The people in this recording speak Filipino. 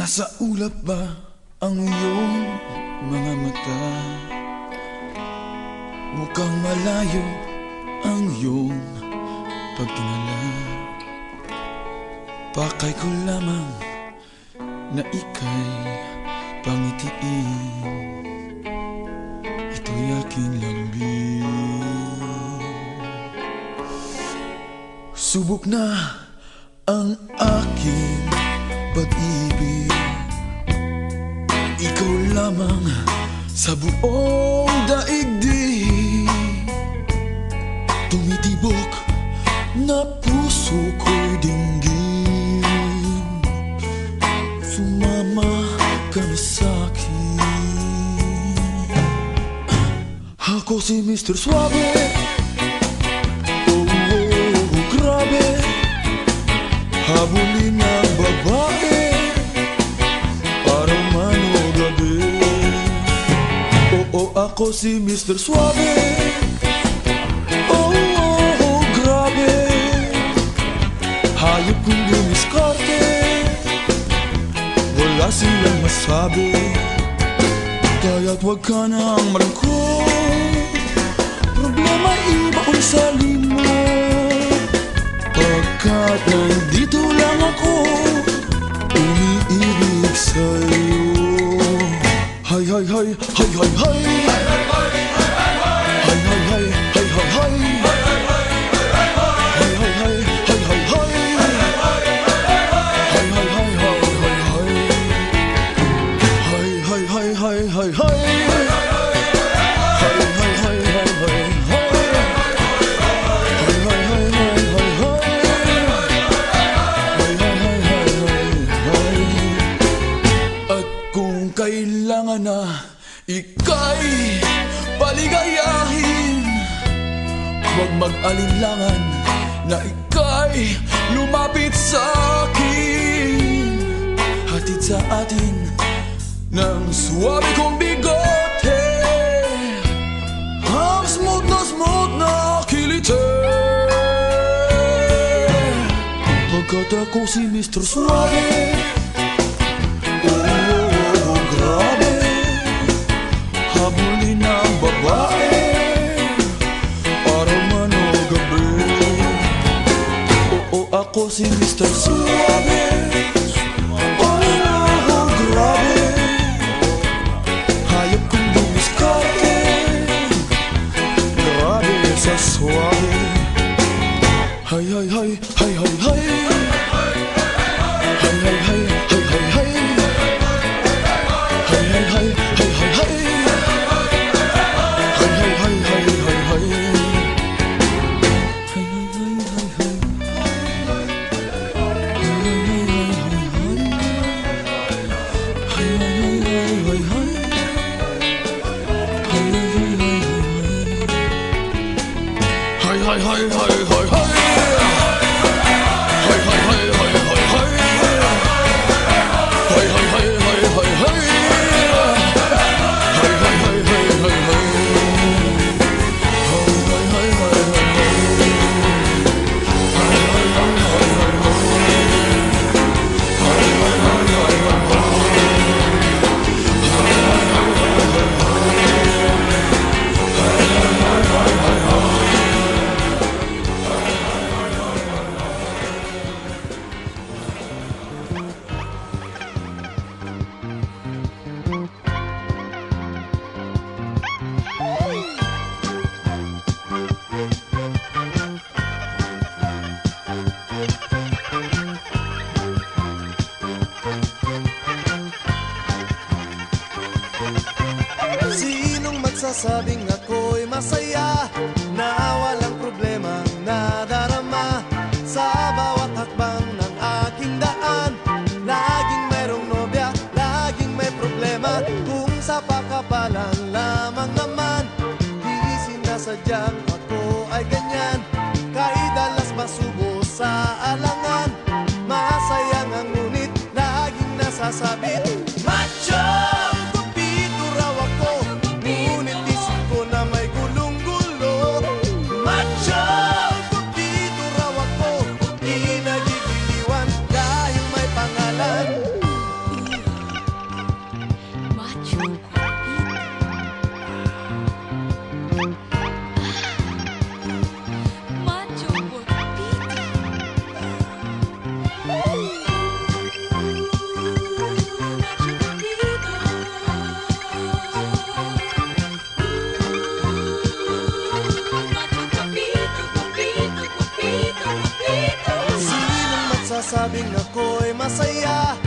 Nasa ulap ba ang iyong mga mata? Mukhang malayo ang iyong pagtingala. Pakay ko lamang na ika'y pangitiin. Ito'y aking lambing. Subok na ang aking pag-ibig. Ikaw lamang sa buong daigdig. Tumitibok na puso ko'y dinggin. Sumama ka na sa'kin. Ako si Mr. Suave. Oh, oh, oh, grabe. Habulin ang babae para man o gabi. Oo, ako si Mr. Suave. Oh, oh, oh, grabe. Hayop kong dumiskarte, wala silang masabi. Kaya't wag ka nang malungkot, problema iba ko'y salimot. Pagkat nandito lang ako, umiibig sa'yo. Hay, hay, hay, hay, hay, hay. Hay, hay, hay, hay, hay, hay, hay, hay, hay. Hay, hay, hay, hay, hay, hay. Hay, hay, hay, hay, hay, hay. Hay, hay, hay, hay, hay, hay. Kailangan na ika'y paligayahin. Huwag mag-alinlangan na ika'y lumapit sa'kin. Hatid sa atin ng suwabe kong bigote, ang smooth na kilite. Pagkat ako si Mr. Suave. Grabe, habulin ang babae para man o gabi. Oo, ako si Mr. Suave. Oh, grabe. Hayop kong dumiskarte, grabe sa suave. Hay, hay, hay, hay, hay, hay. Hay, hay, hay, hay, hay, hay. Hay, hay, hay, hay, hay, hay. Hay, hay, hay, hay, hay, hay. Hay, hay, hay, hay, hay. Hay, hay, hay, hay, hay. Hay, hay, hay, hay, hay. Hay, hay, hay, hay, hay, hay. Sinong magsasabing ako'y masaya na walang problema nadarama sa bawat hakbang ng aking daan? Laging mayroong nobya, laging may problema. Kung sa pakapalan lamang naman, di sinasadyang ako ay ganyan. Kahit dalas masubo sa alangan, masayang ang ngunit laging nasasabit. Macho! magsasabing ako'y masaya